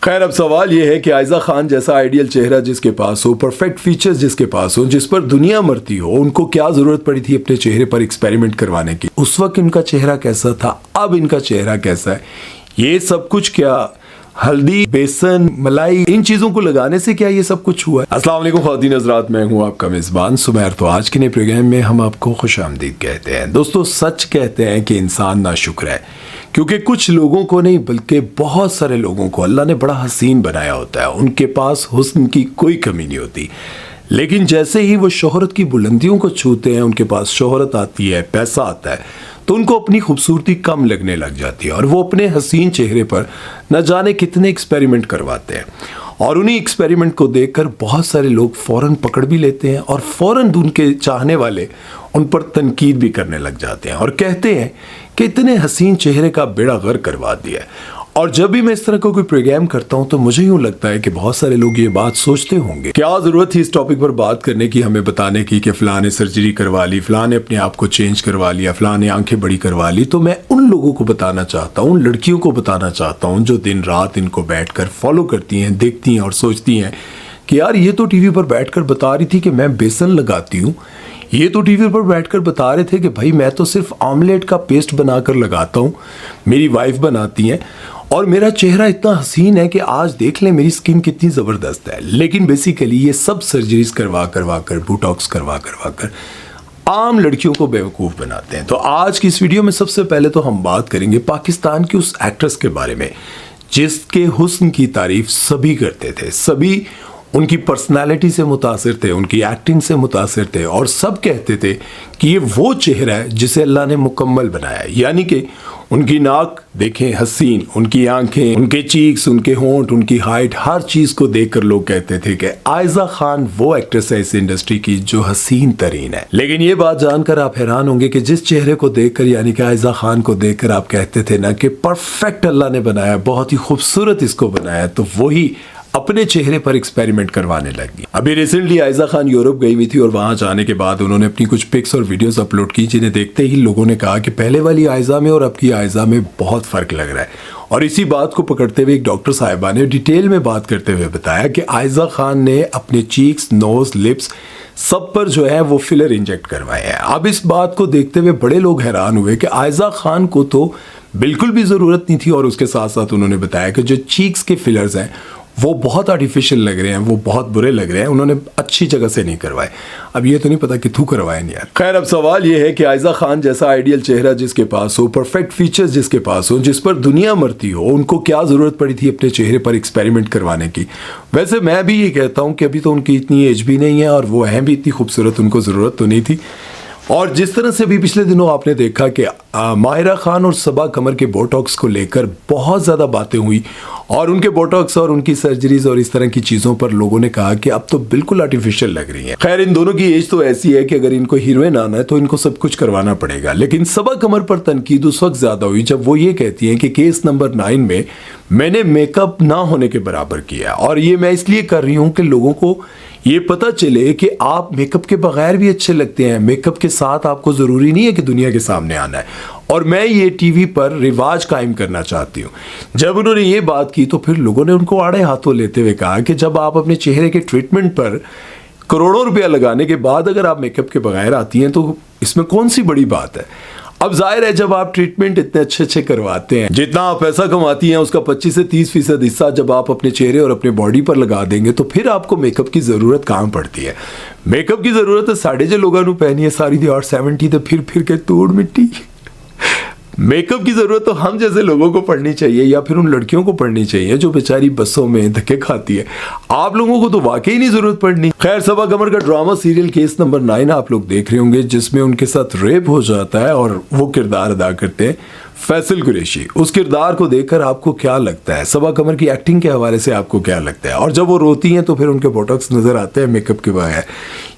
खैर अब सवाल ये है कि आयजा खान जैसा आइडियल चेहरा जिसके पास हो, परफेक्ट फीचर्स जिसके पास हो, जिस पर दुनिया मरती हो, उनको क्या जरूरत पड़ी थी अपने चेहरे पर एक्सपेरिमेंट करवाने की? उस वक्त इनका चेहरा कैसा था, अब इनका चेहरा कैसा है? ये सब कुछ क्या हल्दी, बेसन, मलाई, इन चीजों को लगाने से क्या ये सब कुछ हुआ है? अस्सलाम वालेकुम ख्वातीन हज़रात, मैं हूं आपका मेजबान सुमैर। तो आज के नए प्रोग्राम में हम आपको खुशामदीद कहते हैं। दोस्तों, सच कहते हैं कि इंसान नाशुक्र है, क्योंकि कुछ लोगों को नहीं बल्कि बहुत सारे लोगों को अल्लाह ने बड़ा हसीन बनाया होता है। उनके पास हुस्न की कोई कमी नहीं होती, लेकिन जैसे ही वो शोहरत की बुलंदियों को छूते हैं, उनके पास शोहरत आती है, पैसा आता है, तो उनको अपनी खूबसूरती कम लगने लग जाती है और वो अपने हसीन चेहरे पर न जाने कितने एक्सपेरिमेंट करवाते हैं। और उन्हीं एक्सपेरिमेंट को देखकर बहुत सारे लोग फ़ौरन पकड़ भी लेते हैं और फ़ौरन उनके चाहने वाले उन पर तनकीद भी करने लग जाते हैं और कहते हैं कि इतने हसीन चेहरे का बेड़ा गर्क करवा दिया है। और जब भी मैं इस तरह का कोई प्रोग्राम करता हूं तो मुझे यूं लगता है कि बहुत सारे लोग ये बात सोचते होंगे, क्या जरूरत थी इस टॉपिक पर बात करने की, हमें बताने की कि फलां ने सर्जरी करवा ली, फलां ने अपने आप को चेंज करवा लिया, फलां ने आंखें बड़ी करवा ली। तो मैं उन लोगों को बताना चाहता हूं, उन लड़कियों को बताना चाहता हूं जो दिन रात इनको बैठकर फॉलो करती हैं, देखती हैं और सोचती हैं कि यार ये तो टीवी पर बैठकर बता रही थी कि मैं बेसन लगाती हूँ, ये तो टीवी पर बैठकर बता रहे थे कि भाई मैं तो सिर्फ ऑमलेट का पेस्ट बनाकर लगाता हूँ, मेरी वाइफ बनाती हैं और मेरा चेहरा इतना हसीन है कि आज देख लें मेरी स्किन कितनी ज़बरदस्त है। लेकिन बेसिकली ये सब सर्जरीज करवा कर, बोटॉक्स करवा कर आम लड़कियों को बेवकूफ़ बनाते हैं। तो आज की इस वीडियो में सबसे पहले तो हम बात करेंगे पाकिस्तान की उस एक्ट्रेस के बारे में जिसके हुस्न की तारीफ सभी करते थे, सभी उनकी पर्सनालिटी से मुतासिर थे, उनकी एक्टिंग से मुतासिर थे और सब कहते थे कि ये वो चेहरा है जिसे अल्लाह ने मुकम्मल बनाया है। यानी कि उनकी नाक देखें हसीन, उनकी आंखें, उनके चीक्स, उनके होंठ, उनकी हाइट, हर चीज़ को देखकर लोग कहते थे कि आयजा खान वो एक्ट्रेस है इस इंडस्ट्री की जो हसीन तरीन है। लेकिन ये बात जानकर आप हैरान होंगे कि जिस चेहरे को देखकर, यानी कि आयजा खान को देखकर आप कहते थे ना कि परफेक्ट अल्लाह ने बनाया, बहुत ही खूबसूरत इसको बनाया, तो वही अपने चेहरे पर एक्सपेरिमेंट करवाने लगी। अभी रिसेंटली आयजा खान यूरोप गई हुई थी और वहां जाने के बाद उन्होंने अपनी कुछ पिक्स और वीडियोस अपलोड की, जिन्हें देखते ही लोगों ने कहा कि पहले वाली आयजा में और अब की आयजा में बहुत फर्क लग रहा है। और इसी बात को पकड़ते हुए एक डॉक्टर साहिबा ने डिटेल में बात करते हुए बताया कि आयजा खान ने अपने चीक्स, नोज, लिप्स सब पर जो है वो फिलर इंजेक्ट करवाए हैं। अब इस बात को देखते हुए बड़े लोग हैरान हुए कि आयजा खान को तो बिल्कुल भी ज़रूरत नहीं थी और उसके साथ साथ उन्होंने बताया कि जो चीक्स के फिलर्स हैं वो बहुत आर्टिफिशियल लग रहे हैं, वो बहुत बुरे लग रहे हैं, उन्होंने अच्छी जगह से नहीं करवाए। अब ये तो नहीं पता किथू करवाए नहीं यार। खैर अब सवाल ये है कि आयजा खान जैसा आइडियल चेहरा जिसके पास हो, परफेक्ट फीचर्स जिसके पास हो, जिस पर दुनिया मरती हो, उनको क्या जरूरत पड़ी थी अपने चेहरे पर एक्सपेरिमेंट करवाने की? वैसे मैं भी ये कहता हूँ कि अभी तो उनकी इतनी एज भी नहीं है और वो हैं भी इतनी खूबसूरत, उनको ज़रूरत तो नहीं थी। और जिस तरह से भी पिछले दिनों आपने देखा कि माहिरा खान और सबा कमर के बोटॉक्स को लेकर बहुत ज़्यादा बातें हुई और उनके बोटॉक्स और उनकी सर्जरीज और इस तरह की चीज़ों पर लोगों ने कहा कि अब तो बिल्कुल आर्टिफिशियल लग रही है। खैर इन दोनों की एज तो ऐसी है कि अगर इनको हीरोइन आना है तो इनको सब कुछ करवाना पड़ेगा। लेकिन सबा कमर पर तनकीद उस वक्त ज़्यादा हुई जब वो ये कहती हैं कि केस नंबर 9 में मैंने मेकअप ना होने के बराबर किया, और ये मैं इसलिए कर रही हूँ कि लोगों को ये पता चले कि आप मेकअप के बगैर भी अच्छे लगते हैं, मेकअप के साथ आपको ज़रूरी नहीं है कि दुनिया के सामने आना है, और मैं ये टीवी पर रिवाज कायम करना चाहती हूँ। जब उन्होंने ये बात की तो फिर लोगों ने उनको आड़े हाथों लेते हुए कहा कि जब आप अपने चेहरे के ट्रीटमेंट पर करोड़ों रुपया लगाने के बाद अगर आप मेकअप के बगैर आती हैं तो इसमें कौन सी बड़ी बात है? अब जाहिर है जब आप ट्रीटमेंट इतने अच्छे करवाते हैं, जितना आप पैसा कमाती हैं उसका 25 से 30% हिस्सा जब आप अपने चेहरे और अपने बॉडी पर लगा देंगे तो फिर आपको मेकअप की ज़रूरत कहाँ पड़ती है? मेकअप की ज़रूरत है साढ़े जो लोगों को पहनी है सारी दी और 70 तो फिर के तोड़ मिट्टी। मेकअप की ज़रूरत तो हम जैसे लोगों को पड़नी चाहिए या फिर उन लड़कियों को पड़नी चाहिए जो बेचारी बसों में धक्के खाती है। आप लोगों को तो वाकई नहीं ज़रूरत पड़नी। खैर सबा कमर का ड्रामा सीरियल केस नंबर 9 आप लोग देख रहे होंगे, जिसमें उनके साथ रेप हो जाता है और वो किरदार अदा करते हैं फैसल कुरैशी। उस किरदार को देखकर आपको क्या लगता है? सबा कमर की एक्टिंग के हवाले से आपको क्या लगता है? और जब वो रोती हैं तो फिर उनके बोटॉक्स नज़र आते हैं मेकअप के बगैर।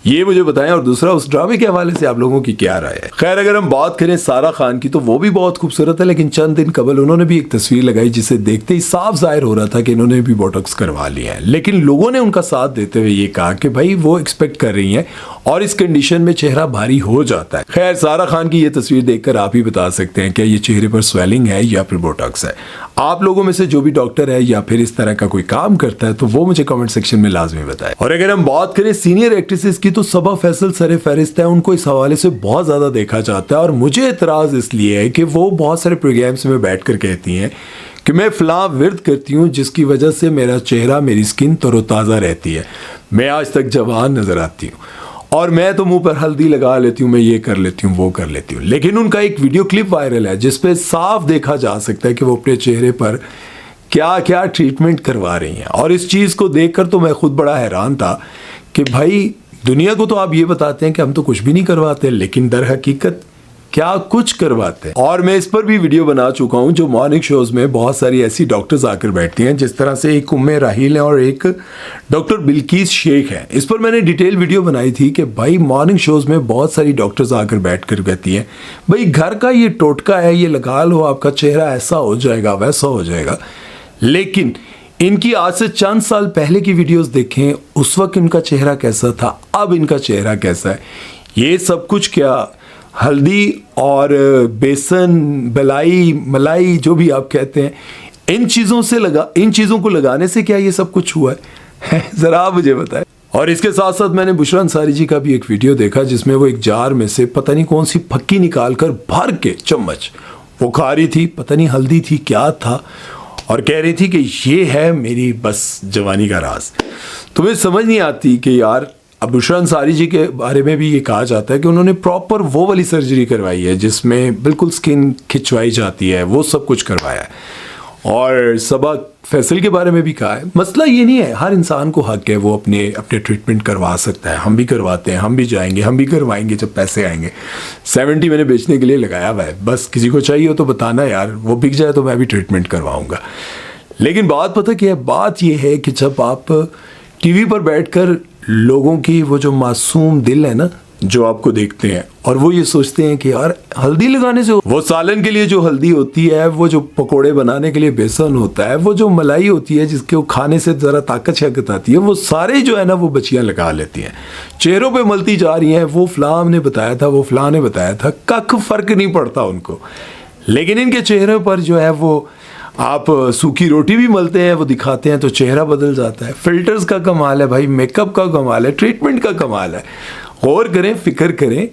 ये मुझे बताएं, और दूसरा उस ड्रामे के हवाले से आप लोगों की क्या राय है। खैर, अगर हम बात करें सारा खान की तो वो भी बहुत खूबसूरत है, लेकिन चंद दिन कबल उन्होंने भी एक तस्वीर लगाई जिसे देखते ही साफ जाहिर हो रहा था कि इन्होंने भी बोटॉक्स करवा लिया है। लेकिन लोगों ने उनका साथ देते हुए ये कहा कि भाई वो एक्सपेक्ट कर रही हैं और इस कंडीशन में चेहरा भारी हो जाता है। खैर, सारा खान की ये तस्वीर देखकर आप ही बता सकते हैं क्या ये चेहरे पर स्वेलिंग है या फिर बोटॉक्स है। आप लोगों में से जो भी डॉक्टर है या फिर इस तरह का कोई काम करता है तो वो मुझे कमेंट सेक्शन में लाजमी बताएं। और अगर हम बात करें सीनियर एक्ट्रेसेस की तो सबा फैसल सरे फहरिस्त है, उनको इस हवाले से बहुत ज्यादा देखा जाता है। और मुझे एतराज इसलिए है कि वो बहुत सारे प्रोग्राम्स में बैठ कर कहती हैं कि मैं फलां विर्द करती हूँ जिसकी वजह से मेरा चेहरा, मेरी स्किन तरोताज़ा रहती है, मैं आज तक जवान नजर आती हूँ, और मैं तो मुंह पर हल्दी लगा लेती हूँ, मैं ये कर लेती हूँ, वो कर लेती हूँ। लेकिन उनका एक वीडियो क्लिप वायरल है जिसपे साफ देखा जा सकता है कि वो अपने चेहरे पर क्या क्या ट्रीटमेंट करवा रही हैं। और इस चीज़ को देखकर तो मैं खुद बड़ा हैरान था कि भाई दुनिया को तो आप ये बताते हैं कि हम तो कुछ भी नहीं करवाते, लेकिन दर हकीकत क्या कुछ करवाते हैं। और मैं इस पर भी वीडियो बना चुका हूं जो मॉर्निंग शोज में बहुत सारी ऐसी डॉक्टर्स आकर बैठती हैं, जिस तरह से एक उम्मे राहिल है और एक डॉक्टर बिल्किस शेख है। इस पर मैंने डिटेल वीडियो बनाई थी कि भाई मॉर्निंग शोज में बहुत सारी डॉक्टर्स आकर बैठ कर कहती हैं भाई घर का ये टोटका है, ये लगा लो, आपका चेहरा ऐसा हो जाएगा, वैसा हो जाएगा। लेकिन इनकी आज से चंद साल पहले की वीडियोस देखें, उस वक्त इनका चेहरा कैसा था, अब इनका चेहरा कैसा है। ये सब कुछ क्या हल्दी और बेसन, बलाई, मलाई, जो भी आप कहते हैं, इन चीज़ों को लगाने से क्या ये सब कुछ हुआ है? ज़रा आप मुझे बताएं। और इसके साथ साथ मैंने बुशरा अंसारी जी का भी एक वीडियो देखा जिसमें वो एक जार में से पता नहीं कौन सी फक्की निकाल कर भर के चम्मच वो खा रही थी, पता नहीं हल्दी थी क्या था, और कह रही थी कि ये है मेरी बस जवानी का राज। तुम्हें समझ नहीं आती कि यार, अब बुशरा अंसारी जी के बारे में भी ये कहा जाता है कि उन्होंने प्रॉपर वो वाली सर्जरी करवाई है जिसमें बिल्कुल स्किन खिंचवाई जाती है, वो सब कुछ करवाया है। और सबा फैसल के बारे में भी कहा है। मसला ये नहीं है, हर इंसान को हक है वो अपने ट्रीटमेंट करवा सकता है। हम भी करवाते हैं, हम भी जाएंगे, हम भी करवाएंगे जब पैसे आएंगे। 70 मैंने बेचने के लिए लगाया हुआ है, बस किसी को चाहिए हो तो बताना यार, वो बिक जाए तो मैं भी ट्रीटमेंट करवाऊंगा। लेकिन बात पता क्या है, बात ये है कि जब आप टीवी पर बैठकर लोगों की वो जो मासूम दिल है ना, जो आपको देखते हैं और वो ये सोचते हैं कि यार हल्दी लगाने से, वो सालन के लिए जो हल्दी होती है, वो जो पकोड़े बनाने के लिए बेसन होता है, वो जो मलाई होती है जिसके वो खाने से ज़रा ताकत शक्त आती है, वो सारे जो है ना वो बच्चियाँ लगा लेती हैं, चेहरों पे मलती जा रही हैं। वो फलां ने बताया था, वो फलां ने बताया था, कख फर्क नहीं पड़ता उनको। लेकिन इनके चेहरे पर जो है वो, आप सूखी रोटी भी मलते हैं, वो दिखाते हैं तो चेहरा बदल जाता है। फिल्टर्स का कमाल है भाई, मेकअप का कमाल है, ट्रीटमेंट का कमाल है। गौर करें, फिक्र करें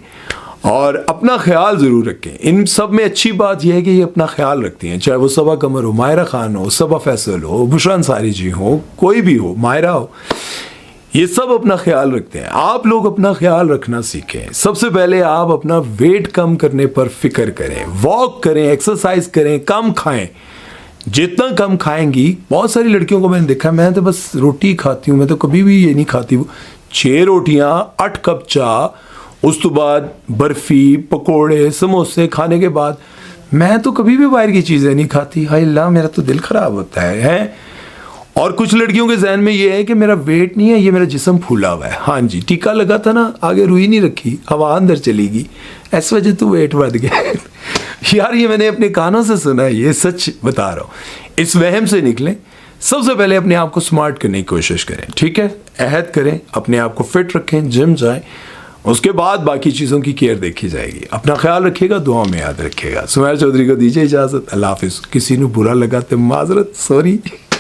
और अपना ख्याल ज़रूर रखें। इन सब में अच्छी बात यह है कि ये अपना ख्याल रखती हैं, चाहे वो सबा कमर हो, मायरा खान हो, सबा फैसल हो, बुशरा अंसारी जी हो, कोई भी हो, मायरा हो, ये सब अपना ख्याल रखते हैं। आप लोग अपना ख्याल रखना सीखें। सबसे पहले आप अपना वेट कम करने पर फिक्र करें, वॉक करें, एक्सरसाइज करें, कम खाएं। जितना कम खाएंगी, बहुत सारी लड़कियों को मैंने देखा, मैं तो बस रोटी खाती हूँ, मैं तो कभी भी ये नहीं खाती 6 रोटियाँ, 8 कप चाय, उस तो बाद बर्फ़ी, पकोड़े, समोसे खाने के बाद मैं तो कभी भी बाहर की चीज़ें नहीं खाती। हाय अल्लाह, मेरा तो दिल ख़राब होता है। और कुछ लड़कियों के जहन में ये है कि मेरा वेट नहीं है, ये मेरा जिस्म फूला हुआ है। हाँ जी, टीका लगा था ना, आगे रुई नहीं रखी, हवा अंदर चलेगी, इस वजह तो वेट बढ़ गया। यार ये मैंने अपने कानों से सुना है, ये सच बता रहा हूँ। इस वहम से निकलें, सबसे पहले अपने आप को स्मार्ट करने की कोशिश करें, ठीक है, अहद करें, अपने आप को फिट रखें, जिम जाएं, उसके बाद बाकी चीज़ों की केयर देखी जाएगी। अपना ख्याल रखिएगा, दुआ में याद रखिएगा। सुमैर चौधरी को दीजिए इजाज़त, अल्लाह हाफिज़। किसी ने बुरा लगा तो माजरत, सॉरी।